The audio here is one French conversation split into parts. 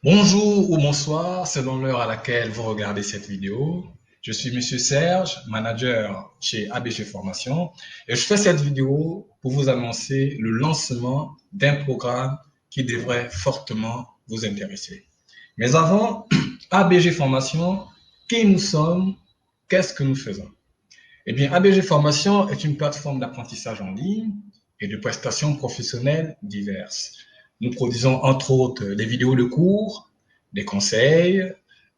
Bonjour ou bonsoir, selon l'heure à laquelle vous regardez cette vidéo. Je suis Monsieur Serge, manager chez ABG Formation, et je fais cette vidéo pour vous annoncer le lancement d'un programme qui devrait fortement vous intéresser. Mais avant, ABG Formation, qui nous sommes, qu'est-ce que nous faisons? Eh bien, ABG Formation est une plateforme d'apprentissage en ligne et de prestations professionnelles diverses. Nous produisons entre autres des vidéos de cours, des conseils,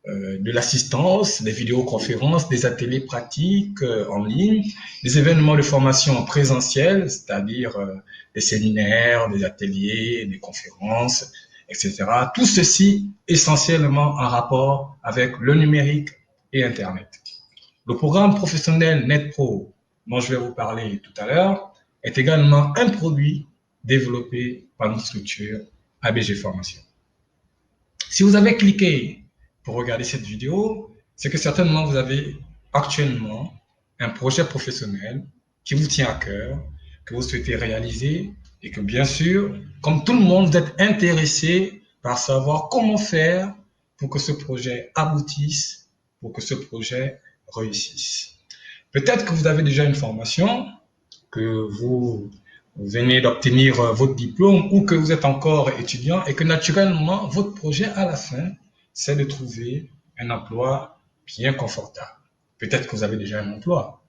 de l'assistance, des vidéoconférences, des ateliers pratiques en ligne, des événements de formation présentiels, c'est-à-dire des séminaires, des ateliers, des conférences, etc. Tout ceci essentiellement en rapport avec le numérique et Internet. Le programme professionnel NetPro, dont je vais vous parler tout à l'heure, est également un produit développé par notre structure ABG Formation. Si vous avez cliqué pour regarder cette vidéo, c'est que certainement vous avez actuellement un projet professionnel qui vous tient à cœur, que vous souhaitez réaliser et que bien sûr, comme tout le monde, vous êtes intéressé par savoir comment faire pour que ce projet aboutisse, pour que ce projet réussisse. Peut-être que vous avez déjà une formation, que vous venez d'obtenir votre diplôme ou que vous êtes encore étudiant et que naturellement, votre projet à la fin, c'est de trouver un emploi bien confortable. Peut-être que vous avez déjà un emploi,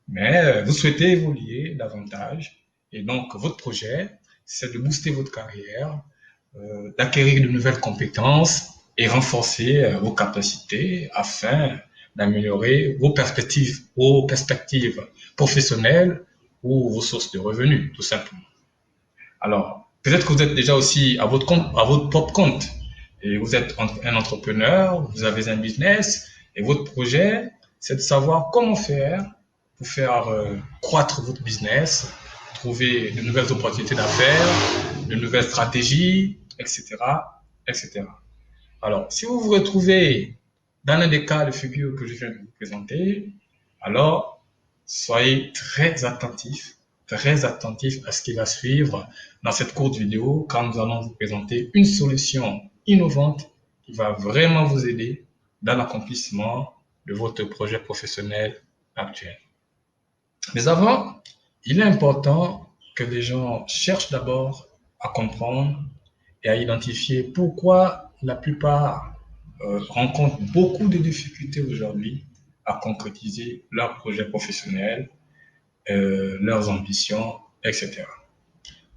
mais vous souhaitez évoluer davantage et donc votre projet, c'est de booster votre carrière, d'acquérir de nouvelles compétences et renforcer vos capacités afin d'améliorer vos perspectives professionnelles ou vos sources de revenus, tout simplement. Alors, peut-être que vous êtes déjà aussi à votre propre compte et vous êtes un entrepreneur, vous avez un business et votre projet, c'est de savoir comment faire pour faire croître votre business, trouver de nouvelles opportunités d'affaires, de nouvelles stratégies, etc., etc. Alors, si vous vous retrouvez dans l'un des cas de figure que je viens de vous présenter, alors soyez très attentif à ce qui va suivre dans cette courte vidéo quand nous allons vous présenter une solution innovante qui va vraiment vous aider dans l'accomplissement de votre projet professionnel actuel. Mais avant, il est important que les gens cherchent d'abord à comprendre et à identifier pourquoi la plupart rencontrent beaucoup de difficultés aujourd'hui à concrétiser leurs projets professionnels, leurs ambitions, etc.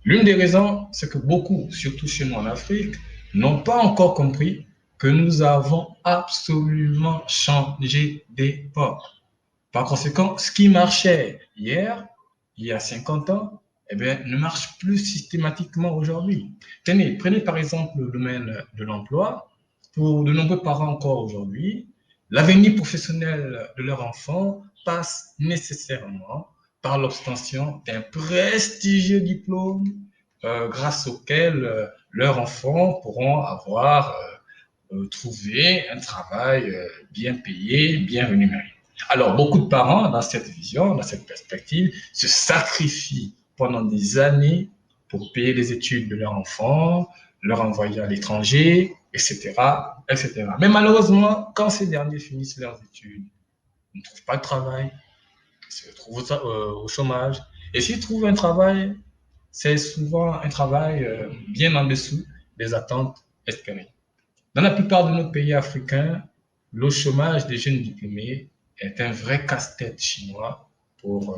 L'une des raisons, c'est que beaucoup, surtout chez nous en Afrique, n'ont pas encore compris que nous avons absolument changé d'époque. Par conséquent, ce qui marchait hier, il y a 50 ans, eh bien, ne marche plus systématiquement aujourd'hui. Tenez, prenez par exemple le domaine de l'emploi. Pour de nombreux parents encore aujourd'hui, l'avenir professionnel de leur enfant passe nécessairement par l'obtention d'un prestigieux diplôme grâce auquel leurs enfants pourront avoir trouvé un travail bien payé, bien rémunéré. Alors, beaucoup de parents, dans cette vision, dans cette perspective, se sacrifient pendant des années pour payer les études de leur enfant, leur envoyer à l'étranger, etc., etc. Mais malheureusement, quand ces derniers finissent leurs études, ils ne trouvent pas de travail, ils se retrouvent au chômage. Et s'ils trouvent un travail, c'est souvent un travail bien en dessous des attentes espérées. Dans la plupart de nos pays africains, le chômage des jeunes diplômés est un vrai casse-tête chinois pour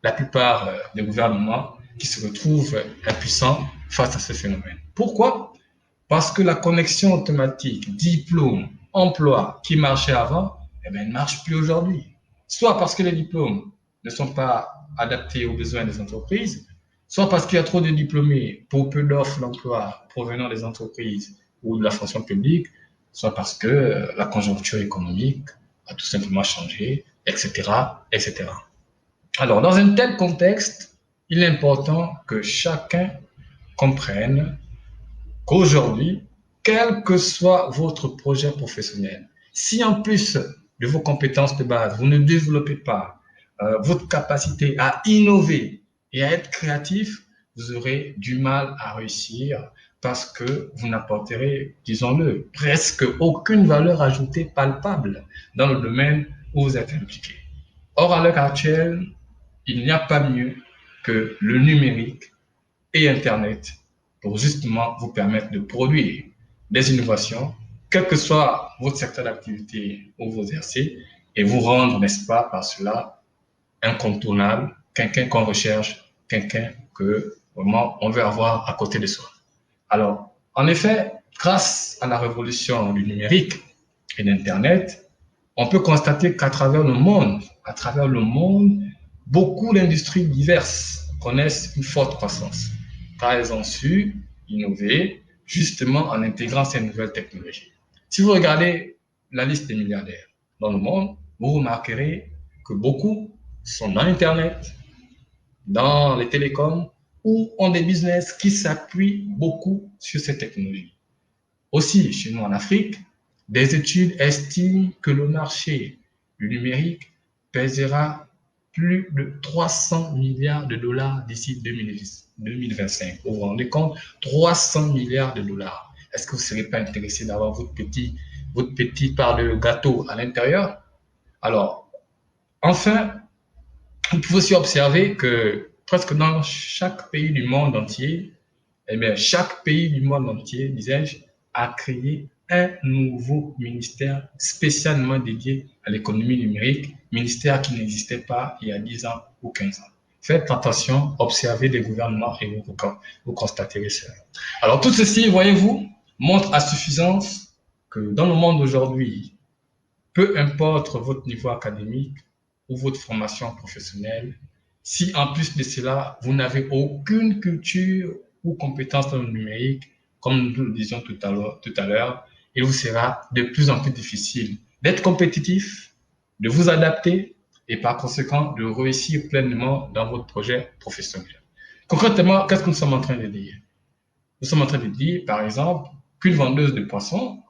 la plupart des gouvernements qui se retrouvent impuissants face à ce phénomène. Pourquoi? Parce que la connexion automatique diplôme-emploi qui marchait avant, eh bien, ne marche plus aujourd'hui. Soit parce que les diplômes ne sont pas adaptés aux besoins des entreprises, soit parce qu'il y a trop de diplômés pour peu d'offres d'emploi provenant des entreprises ou de la fonction publique, soit parce que la conjoncture économique a tout simplement changé, etc., etc. Alors, dans un tel contexte, il est important que chacun comprenne qu'aujourd'hui, quel que soit votre projet professionnel, si en plus de vos compétences de base, vous ne développez pas votre capacité à innover et à être créatif, vous aurez du mal à réussir parce que vous n'apporterez, disons-le, presque aucune valeur ajoutée palpable dans le domaine où vous êtes impliqué. Or, à l'heure actuelle, il n'y a pas mieux que le numérique et Internet pour justement vous permettre de produire des innovations, quel que soit votre secteur d'activité où vous exercez, et vous rendre, n'est-ce pas, par cela, incontournable, quelqu'un qu'on recherche, quelqu'un que vraiment on veut avoir à côté de soi. Alors, en effet, grâce à la révolution du numérique et d'Internet, on peut constater qu'à travers le monde, beaucoup d'industries diverses connaissent une forte croissance, car elles ont su innover justement en intégrant ces nouvelles technologies. Si vous regardez la liste des milliardaires dans le monde, vous remarquerez que beaucoup sont dans Internet, dans les télécoms, ou ont des business qui s'appuient beaucoup sur ces technologies. Aussi, chez nous en Afrique, des études estiment que le marché du numérique pèsera plus de 300 milliards de dollars d'ici 2025. Vous vous rendez compte? 300 milliards de dollars. Est-ce que vous ne serez pas intéressé d'avoir votre petit part de gâteau à l'intérieur? Alors, enfin, vous pouvez aussi observer que presque dans chaque pays du monde entier, eh bien, chaque pays du monde entier, disais-je, a créé un nouveau ministère spécialement dédié à l'économie numérique, ministère qui n'existait pas il y a 10 ans ou 15 ans. Faites attention, observez les gouvernements et vous constaterez cela. Alors, tout ceci, voyez-vous, montre à suffisance que dans le monde d'aujourd'hui, peu importe votre niveau académique ou votre formation professionnelle, si en plus de cela, vous n'avez aucune culture ou compétence dans le numérique, comme nous le disions tout à l'heure, il vous sera de plus en plus difficile d'être compétitif, de vous adapter et par conséquent de réussir pleinement dans votre projet professionnel. Concrètement, qu'est-ce que nous sommes en train de dire? Nous sommes en train de dire, par exemple, qu'une vendeuse de poissons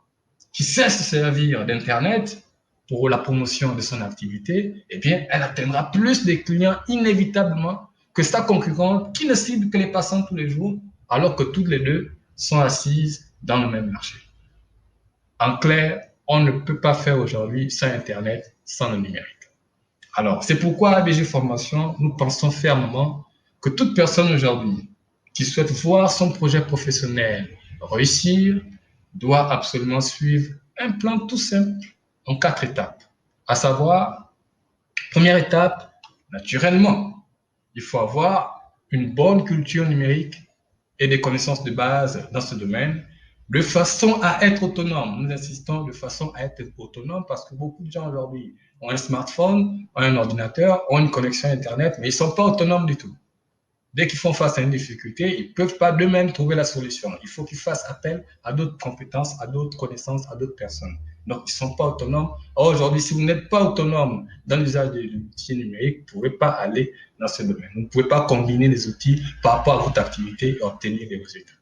qui sait se servir d'Internet pour la promotion de son activité, eh bien, elle atteindra plus de clients inévitablement que sa concurrente qui ne cible que les passants tous les jours, alors que toutes les deux sont assises dans le même marché. En clair, on ne peut pas faire aujourd'hui sans Internet, sans le numérique. Alors, c'est pourquoi à ABG Formation, nous pensons fermement que toute personne aujourd'hui qui souhaite voir son projet professionnel réussir doit absolument suivre un plan tout simple en 4 étapes. À savoir, première étape, naturellement, il faut avoir une bonne culture numérique et des connaissances de base dans ce domaine, de façon à être autonome. Nous insistons de façon à être autonome parce que beaucoup de gens aujourd'hui ont un smartphone, ont un ordinateur, ont une connexion Internet, mais ils ne sont pas autonomes du tout. Dès qu'ils font face à une difficulté, ils ne peuvent pas d'eux-mêmes trouver la solution. Il faut qu'ils fassent appel à d'autres compétences, à d'autres connaissances, à d'autres personnes. Donc, ils ne sont pas autonomes. Or, aujourd'hui, si vous n'êtes pas autonome dans l'usage des outils numériques, vous ne pouvez pas aller dans ce domaine. Vous ne pouvez pas combiner les outils par rapport à votre activité et obtenir des résultats.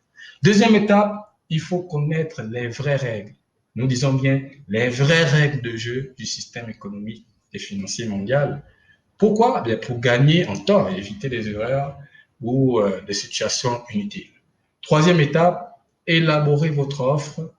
Deuxième étape, il faut connaître les vraies règles. Nous disons bien les vraies règles de jeu du système économique et financier mondial. Pourquoi? Bien, pour gagner en temps et éviter des erreurs ou des situations inutiles. Troisième étape, élaborer votre offre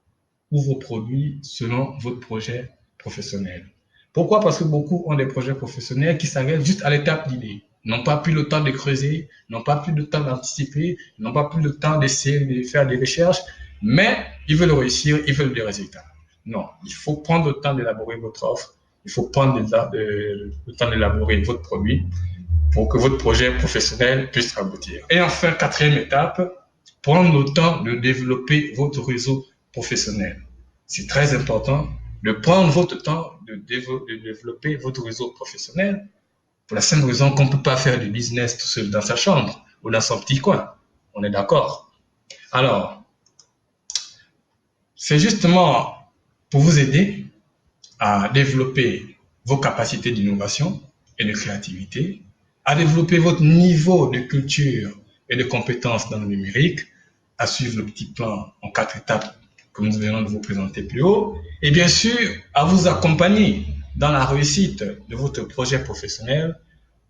ou vos produits selon votre projet professionnel. Pourquoi? Parce que beaucoup ont des projets professionnels qui s'arrêtent juste à l'étape d'idée. Ils n'ont pas plus le temps de creuser, n'ont pas plus le temps d'anticiper, n'ont pas plus le temps d'essayer de faire des recherches, mais ils veulent réussir, ils veulent des résultats. Non, il faut prendre le temps d'élaborer votre offre, il faut prendre le temps d'élaborer votre produit pour que votre projet professionnel puisse aboutir. Et enfin, quatrième étape, prendre le temps de développer votre réseau professionnel. C'est très important de prendre votre temps de développer votre réseau professionnel pour la simple raison qu'on ne peut pas faire du business tout seul dans sa chambre ou dans son petit coin. On est d'accord? Alors, c'est justement pour vous aider à développer vos capacités d'innovation et de créativité, à développer votre niveau de culture et de compétences dans le numérique, à suivre le petit plan en 4 étapes que nous venons de vous présenter plus haut, et bien sûr, à vous accompagner dans la réussite de votre projet professionnel,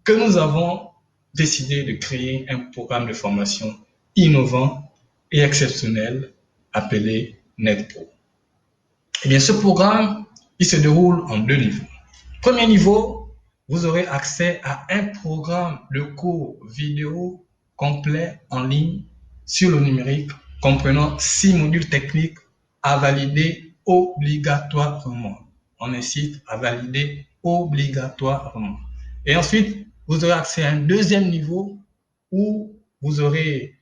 que nous avons décidé de créer un programme de formation innovant et exceptionnel appelé NetPro. Eh bien, ce programme, il se déroule en 2 niveaux. Premier niveau, vous aurez accès à un programme de cours vidéo complet en ligne sur le numérique, comprenant 6 modules techniques à valider obligatoirement. On incite à valider obligatoirement. Et ensuite, vous aurez accès à un deuxième niveau où vous aurez,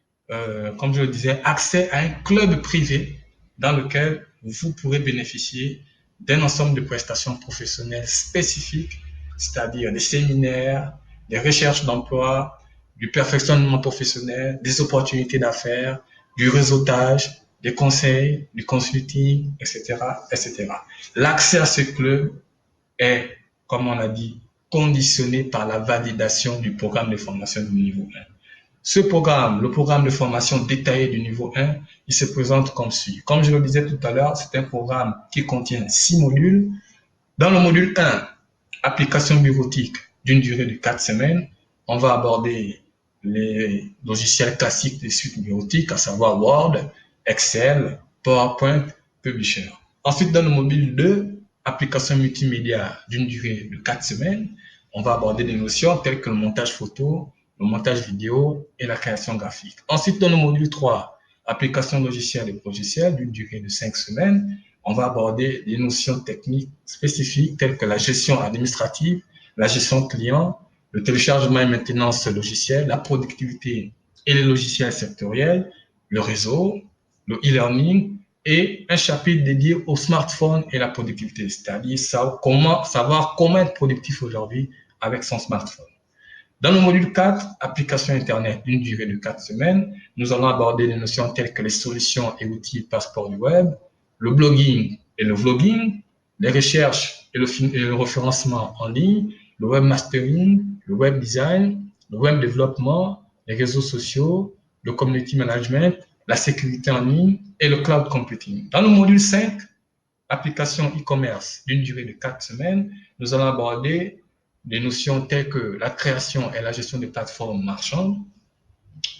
comme je le disais, accès à un club privé dans lequel vous pourrez bénéficier d'un ensemble de prestations professionnelles spécifiques, c'est-à-dire des séminaires, des recherches d'emploi, du perfectionnement professionnel, des opportunités d'affaires, du réseautage, des conseils, du consulting, etc., etc. L'accès à ce club est, comme on a dit, conditionné par la validation du programme de formation du niveau 1. Ce programme, le programme de formation détaillé du niveau 1, il se présente comme suit. Comme je le disais tout à l'heure, c'est un programme qui contient 6 modules. Dans le module 1, application bureautique d'une durée de 4 semaines, on va aborder les logiciels classiques des suites bureautiques, à savoir Word, Excel, PowerPoint, Publisher. Ensuite, dans le module 2, application multimédia d'une durée de 4 semaines, on va aborder des notions telles que le montage photo, le montage vidéo et la création graphique. Ensuite, dans le module 3, application logicielle et logicielle d'une durée de 5 semaines, on va aborder des notions techniques spécifiques telles que la gestion administrative, la gestion client, le téléchargement et maintenance logiciel, la productivité et les logiciels sectoriels, le réseau, le e-learning et un chapitre dédié au smartphone et la productivité, c'est-à-dire savoir comment être productif aujourd'hui avec son smartphone. Dans le module 4, application Internet d'une durée de 4 semaines, nous allons aborder des notions telles que les solutions et outils passeport du web, le blogging et le vlogging, les recherches et le référencement en ligne, le webmastering, le web design, le web développement, les réseaux sociaux, le community management, la sécurité en ligne et le cloud computing. Dans le module 5, application e-commerce d'une durée de 4 semaines, nous allons aborder des notions telles que la création et la gestion des plateformes marchandes,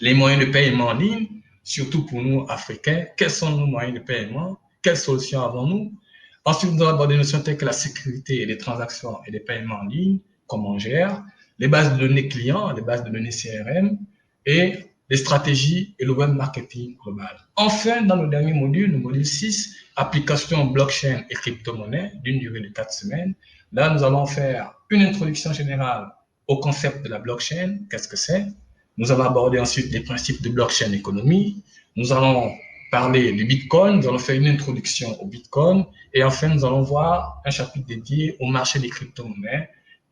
les moyens de paiement en ligne, surtout pour nous Africains, quels sont nos moyens de paiement, quelles solutions avons-nous. Ensuite, nous allons aborder des notions telles que la sécurité des transactions et des paiements en ligne, comment on gère, les bases de données clients, les bases de données CRM et les stratégies et le web marketing global. Enfin, dans le dernier module, le module 6, application blockchain et crypto-monnaie d'une durée de 4 semaines. Là, nous allons faire une introduction générale au concept de la blockchain, qu'est-ce que c'est. Nous allons aborder ensuite les principes de blockchain économie. Nous allons parler du Bitcoin, nous allons faire une introduction au Bitcoin. Et enfin, nous allons voir un chapitre dédié au marché des crypto-monnaies.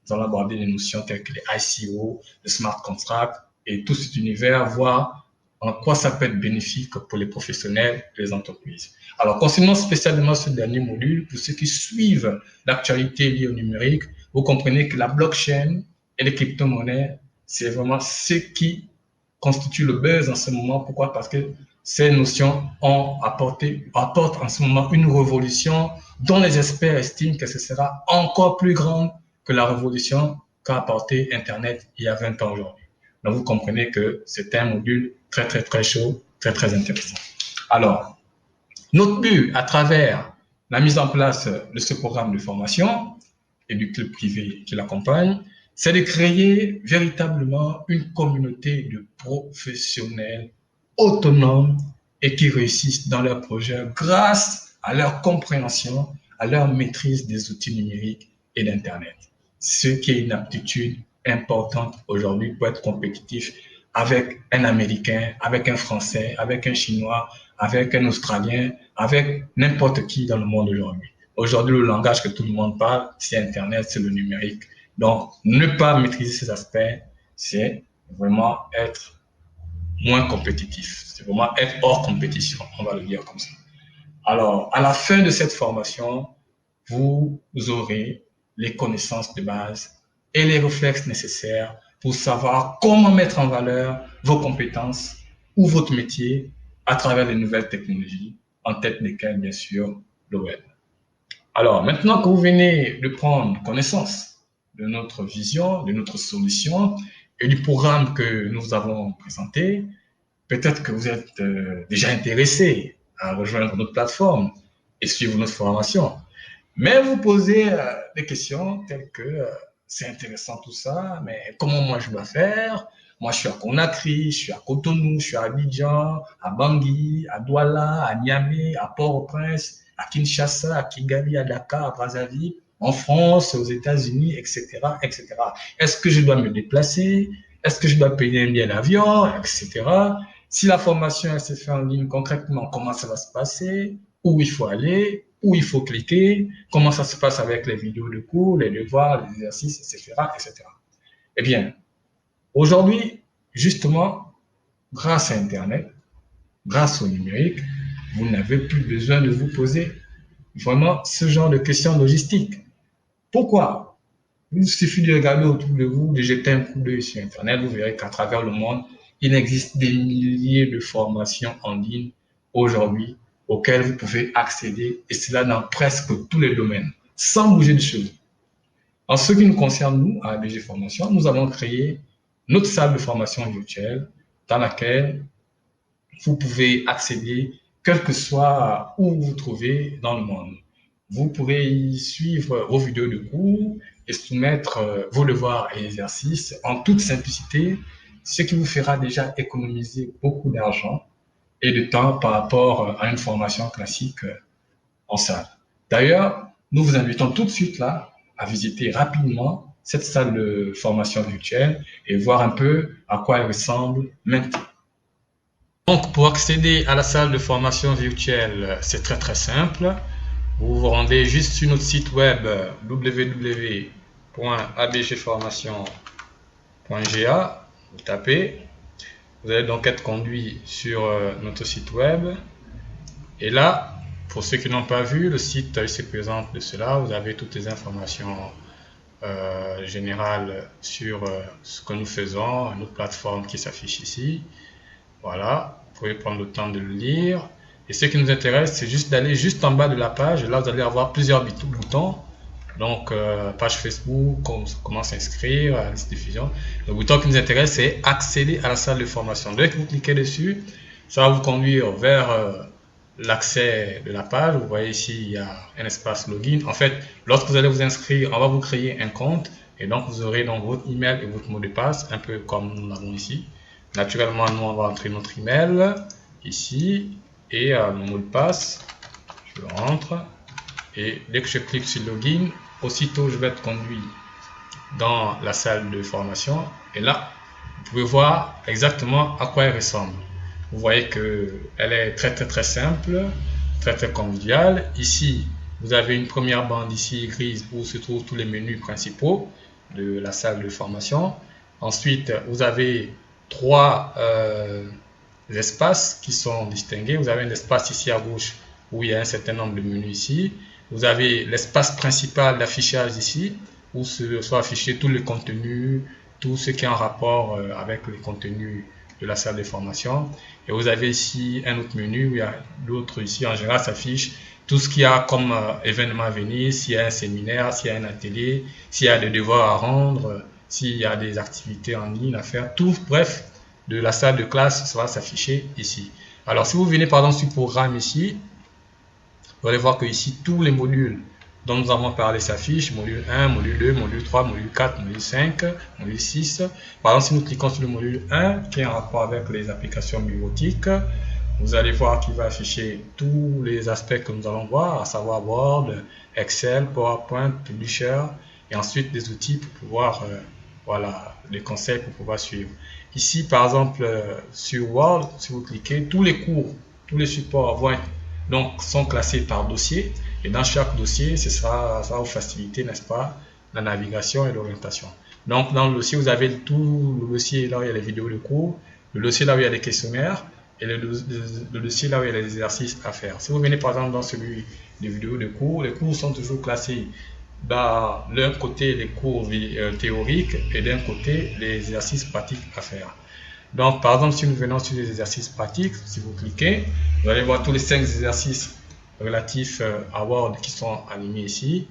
Nous allons aborder des notions telles que les ICO, les smart contracts et tout cet univers, voir en quoi ça peut être bénéfique pour les professionnels et les entreprises. Alors, concernant spécialement ce dernier module, pour ceux qui suivent l'actualité liée au numérique, vous comprenez que la blockchain et les crypto-monnaies, c'est vraiment ce qui constitue le buzz en ce moment. Pourquoi? Parce que ces notions apportent en ce moment une révolution dont les experts estiment que ce sera encore plus grande que la révolution qu'a apporté Internet il y a 20 ans aujourd'hui. Donc, vous comprenez que c'est un module très, très, très chaud, très, très intéressant. Alors, notre but à travers la mise en place de ce programme de formation et du club privé qui l'accompagne, c'est de créer véritablement une communauté de professionnels autonomes et qui réussissent dans leurs projets grâce à leur compréhension, à leur maîtrise des outils numériques et d'Internet. Ce qui est une aptitude importante aujourd'hui pour être compétitif avec un Américain, avec un Français, avec un Chinois, avec un Australien, avec n'importe qui dans le monde aujourd'hui. Aujourd'hui, le langage que tout le monde parle, c'est Internet, c'est le numérique. Donc, ne pas maîtriser ces aspects, c'est vraiment être moins compétitif. C'est vraiment être hors compétition, on va le dire comme ça. Alors, à la fin de cette formation, vous aurez les connaissances de base et les réflexes nécessaires pour savoir comment mettre en valeur vos compétences ou votre métier à travers les nouvelles technologies, en tête desquelles, bien sûr, le web. Alors, maintenant que vous venez de prendre connaissance de notre vision, de notre solution et du programme que nous avons présenté, Peut-être que vous êtes déjà intéressé à rejoindre notre plateforme et suivre notre formation. Mais vous posez des questions telles que c'est intéressant tout ça, mais comment moi je dois faire? Moi je suis à Conakry, je suis à Cotonou, je suis à Abidjan, à Bangui, à Douala, à Niamey, à Port-au-Prince, à Kinshasa, à Kigali, à Dakar, à Brazzaville, en France, aux États-Unis, etc., etc. Est-ce que je dois me déplacer? Est-ce que je dois payer un billet d'avion, etc. Si la formation se fait en ligne, concrètement, comment ça va se passer? Où il faut aller? Où il faut cliquer? Comment ça se passe avec les vidéos de cours, les devoirs, les exercices, etc., etc. Eh bien, aujourd'hui, justement, grâce à Internet, grâce au numérique, vous n'avez plus besoin de vous poser vraiment ce genre de questions logistiques. Pourquoi? Il suffit de regarder autour de vous, de jeter un coup d'œil sur Internet, vous verrez qu'à travers le monde, il existe des milliers de formations en ligne aujourd'hui auxquelles vous pouvez accéder, et cela dans presque tous les domaines, sans bouger de chez vous. En ce qui nous concerne, nous, à ABG Formation, nous avons créé notre salle de formation virtuelle dans laquelle vous pouvez accéder, quel que soit où vous vous trouvez dans le monde. Vous pourrez y suivre vos vidéos de cours et soumettre vos devoirs et exercices en toute simplicité, ce qui vous fera déjà économiser beaucoup d'argent et de temps par rapport à une formation classique en salle. D'ailleurs, nous vous invitons tout de suite là à visiter rapidement cette salle de formation virtuelle et voir un peu à quoi elle ressemble maintenant. Donc, pour accéder à la salle de formation virtuelle, c'est très très simple. Vous vous rendez juste sur notre site web www.abgformation.ga. Vous tapez. Vous allez donc être conduit sur notre site web. Et là, pour ceux qui n'ont pas vu, le site se présente de cela. Vous avez toutes les informations générales sur ce que nous faisons, notre plateforme qui s'affiche ici. Voilà, vous pouvez prendre le temps de le lire. Et ce qui nous intéresse, c'est juste d'aller juste en bas de la page. Là, vous allez avoir plusieurs boutons. Donc, page Facebook, comment s'inscrire, à la liste de diffusion. Le bouton qui nous intéresse, c'est accéder à la salle de formation. Dès que vous cliquez dessus, ça va vous conduire vers l'accès de la page. Vous voyez ici, il y a un espace login. En fait, lorsque vous allez vous inscrire, on va vous créer un compte. Et donc, vous aurez donc votre email et votre mot de passe, un peu comme nous l'avons ici. Naturellement, nous, on va entrer notre email ici et le mot de passe. Je le rentre. Et dès que je clique sur login, aussitôt je vais être conduit dans la salle de formation. Et là, vous pouvez voir exactement à quoi elle ressemble. Vous voyez qu'elle est très très très simple, très très conviviale. Ici, vous avez une première bande ici grise où se trouvent tous les menus principaux de la salle de formation. Ensuite, vous avez trois espaces qui sont distingués. Vous avez un espace ici à gauche où il y a un certain nombre de menus ici. Vous avez l'espace principal d'affichage ici où sont affichés tous les contenus, tout ce qui est en rapport avec les contenus de la salle de formation. Et vous avez ici un autre menu où il y a l'autre ici. En général, s'affiche tout ce qu'il y a comme événement à venir, s'il y a un séminaire, s'il y a un atelier, s'il y a des devoirs à rendre, s'il y a des activités en ligne à faire, tout, bref, de la salle de classe, ça va s'afficher ici. Alors, si vous venez par exemple sur programme ici, vous allez voir que ici, tous les modules dont nous avons parlé s'affichent, module 1, module 2, module 3, module 4, module 5, module 6. Par exemple, si nous cliquons sur le module 1, qui est en rapport avec les applications bureautiques, vous allez voir qu'il va afficher tous les aspects que nous allons voir, à savoir Word, Excel, PowerPoint, Publisher, et ensuite des outils pour pouvoir, voilà, les conseils pour pouvoir suivre. Ici, par exemple, sur Word, si vous cliquez, tous les cours, tous les supports sont classés par dossier. Et dans chaque dossier, ça va vous faciliter, n'est-ce pas, la navigation et l'orientation. Donc, dans le dossier, vous avez tout le dossier là où il y a les vidéos de cours, le dossier là où il y a les questionnaires, et le dossier là où il y a les exercices à faire. Si vous venez par exemple dans celui des vidéos de cours, les cours sont toujours classés dans d'un côté les cours théoriques et d'un côté les exercices pratiques à faire. Donc par exemple, si nous venons sur les exercices pratiques, si vous cliquez, vous allez voir tous les 5 exercices relatifs à Word qui sont animés ici.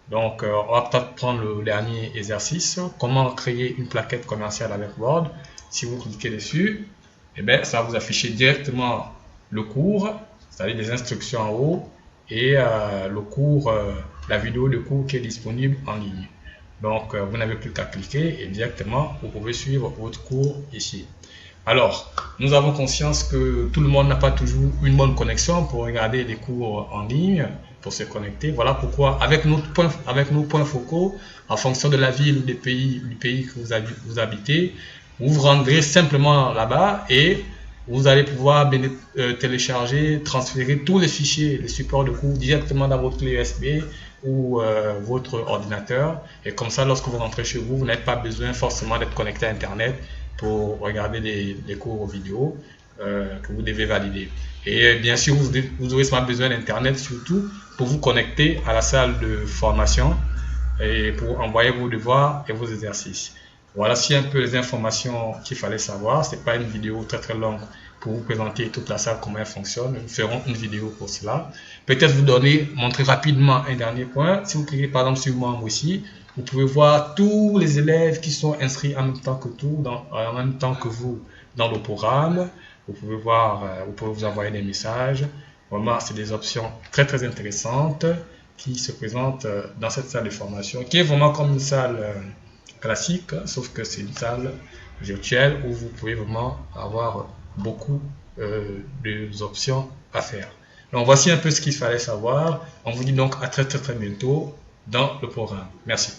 Donc on va peut-être prendre le dernier exercice, comment créer une plaquette commerciale avec Word. Si vous cliquez dessus, eh bien, ça va vous afficher directement le cours, c'est-à-dire les instructions en haut, et le cours, la vidéo de cours qui est disponible en ligne. Donc, vous n'avez plus qu'à cliquer et directement, vous pouvez suivre votre cours ici. Alors, nous avons conscience que tout le monde n'a pas toujours une bonne connexion pour regarder les cours en ligne, pour se connecter. Voilà pourquoi, avec nos points focaux, en fonction de la ville ou du pays que vous habitez, vous vous rendrez simplement là-bas et vous allez pouvoir télécharger, transférer tous les fichiers, les supports de cours directement dans votre clé USB ou votre ordinateur. Et comme ça, lorsque vous rentrez chez vous, vous n'avez pas besoin forcément d'être connecté à Internet pour regarder les cours vidéo que vous devez valider. Et bien sûr, vous aurez souvent besoin d'Internet, surtout pour vous connecter à la salle de formation et pour envoyer vos devoirs et vos exercices. Voilà, c'est un peu les informations qu'il fallait savoir. Ce n'est pas une vidéo très très longue pour vous présenter toute la salle, comment elle fonctionne. Nous ferons une vidéo pour cela. Peut-être vous montrer rapidement un dernier point. Si vous cliquez par exemple sur membre ici, vous pouvez voir tous les élèves qui sont inscrits en même temps que en même temps que vous dans le programme. Vous pouvez voir, vous pouvez vous envoyer des messages. Vraiment, c'est des options très très intéressantes qui se présentent dans cette salle de formation, qui est vraiment comme une salle classique, sauf que c'est une salle virtuelle où vous pouvez vraiment avoir beaucoup d'options à faire. Donc voici un peu ce qu'il fallait savoir. On vous dit donc à très très très bientôt dans le programme. Merci.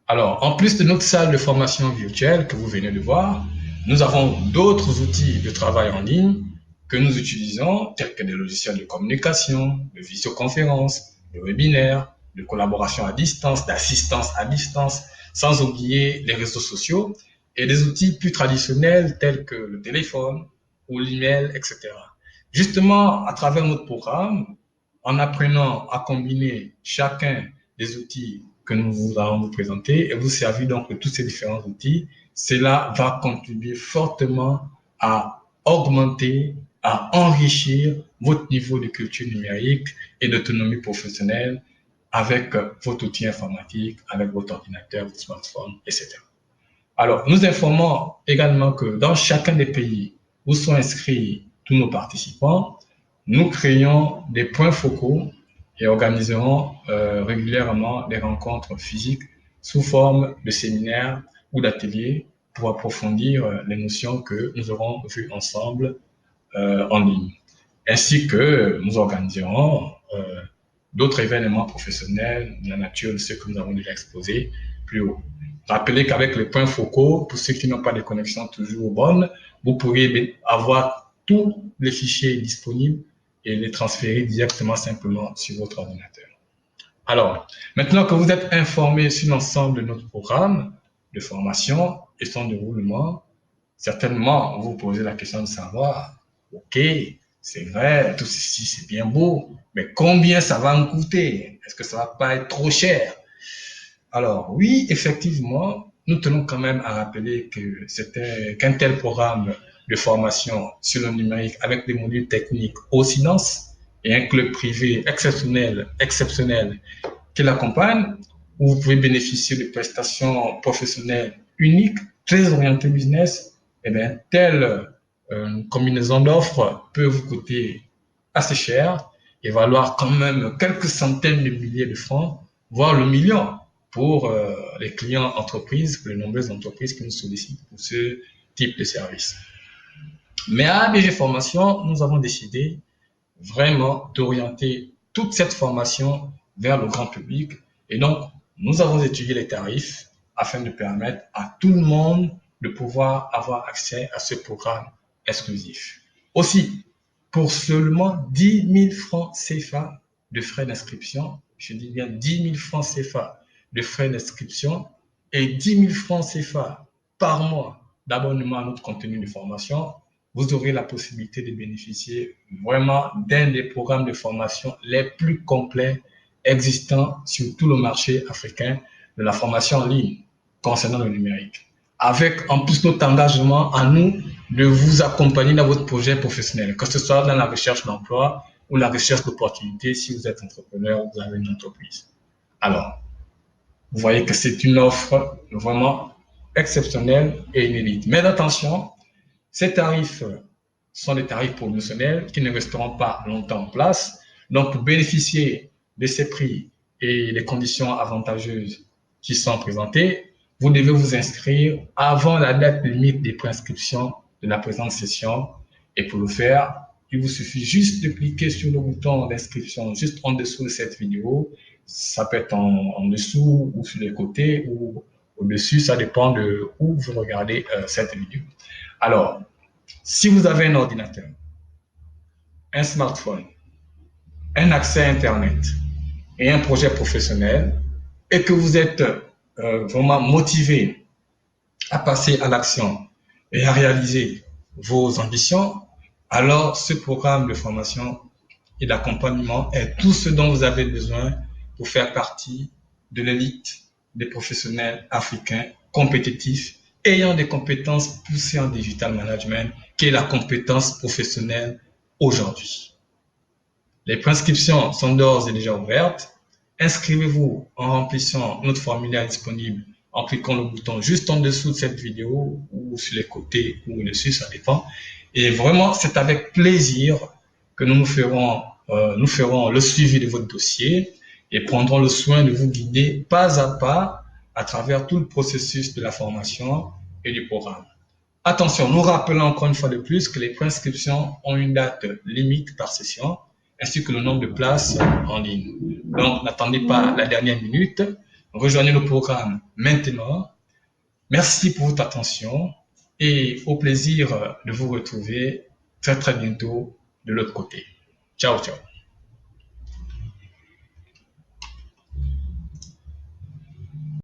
Alors, en plus de notre salle de formation virtuelle que vous venez de voir, nous avons d'autres outils de travail en ligne que nous utilisons, tels que des logiciels de communication, de visioconférence, de webinaires, de collaboration à distance, d'assistance à distance, sans oublier les réseaux sociaux et des outils plus traditionnels tels que le téléphone ou l'email, etc. Justement, à travers notre programme, en apprenant à combiner chacun des outils que nous allons vous présenter et vous servir donc de tous ces différents outils, cela va contribuer fortement à augmenter, à enrichir votre niveau de culture numérique et d'autonomie professionnelle avec votre outil informatique, avec votre ordinateur, votre smartphone, etc. Alors, nous informons également que dans chacun des pays où sont inscrits tous nos participants, nous créons des points focaux et organiserons régulièrement des rencontres physiques sous forme de séminaires ou d'ateliers pour approfondir les notions que nous aurons vues ensemble en ligne. Ainsi que nous organiserons d'autres événements professionnels de la nature de ceux que nous avons déjà exposés plus haut. Rappelez qu'avec les points focaux, pour ceux qui n'ont pas de connexion toujours bonne, vous pourrez avoir tous les fichiers disponibles et les transférer directement simplement sur votre ordinateur. Alors, maintenant que vous êtes informé sur l'ensemble de notre programme de formation et son déroulement, certainement vous vous posez la question de savoir, ok, c'est vrai, tout ceci c'est bien beau, mais combien ça va me coûter? Est-ce que ça va pas être trop cher? Alors oui, effectivement, nous tenons quand même à rappeler qu'un tel programme de formation sur le numérique avec des modules techniques aussi denses et un club privé exceptionnel qui l'accompagne, où vous pouvez bénéficier de prestations professionnelles uniques, très orientées business, et bien, telle combinaison d'offres peut vous coûter assez cher et valoir quand même quelques centaines de milliers de francs, voire le million pour les clients entreprises, pour les nombreuses entreprises qui nous sollicitent pour ce type de service. Mais à ABG Formation, nous avons décidé vraiment d'orienter toute cette formation vers le grand public. Et donc, nous avons étudié les tarifs afin de permettre à tout le monde de pouvoir avoir accès à ce programme exclusif. Aussi, pour seulement 10 000 francs CFA de frais d'inscription, je dis bien 10 000 francs CFA de frais d'inscription et 10 000 francs CFA par mois d'abonnement à notre contenu de formation, vous aurez la possibilité de bénéficier vraiment d'un des programmes de formation les plus complets existants sur tout le marché africain de la formation en ligne concernant le numérique. Avec en plus notre engagement à nous de vous accompagner dans votre projet professionnel, que ce soit dans la recherche d'emploi ou la recherche d'opportunités si vous êtes entrepreneur ou vous avez une entreprise. Alors, vous voyez que c'est une offre vraiment exceptionnelle et inédite. Mais attention, Ces tarifs sont des tarifs promotionnels qui ne resteront pas longtemps en place. Donc, pour bénéficier de ces prix et les conditions avantageuses qui sont présentées, vous devez vous inscrire avant la date limite des préinscriptions de la présente session. Et pour le faire, il vous suffit juste de cliquer sur le bouton d'inscription juste en dessous de cette vidéo. Ça peut être en dessous ou sur les côtés ou au-dessus, ça dépend de où vous regardez cette vidéo. Alors, si vous avez un ordinateur, un smartphone, un accès à Internet et un projet professionnel et que vous êtes vraiment motivé à passer à l'action et à réaliser vos ambitions, alors ce programme de formation et d'accompagnement est tout ce dont vous avez besoin pour faire partie de l'élite des professionnels africains compétitifs ayant des compétences poussées en digital management, qui est la compétence professionnelle aujourd'hui. Les préinscriptions sont d'ores et déjà ouvertes. Inscrivez-vous en remplissant notre formulaire disponible en cliquant le bouton juste en dessous de cette vidéo ou sur les côtés ou au-dessus, ça dépend. Et vraiment, c'est avec plaisir que nous ferons le suivi de votre dossier et prendrons le soin de vous guider pas à travers tout le processus de la formation et du programme. Attention, nous rappelons encore une fois de plus que les préinscriptions ont une date limite par session, ainsi que le nombre de places en ligne. Donc, n'attendez pas la dernière minute. Rejoignez le programme maintenant. Merci pour votre attention et au plaisir de vous retrouver très très bientôt de l'autre côté. Ciao, ciao.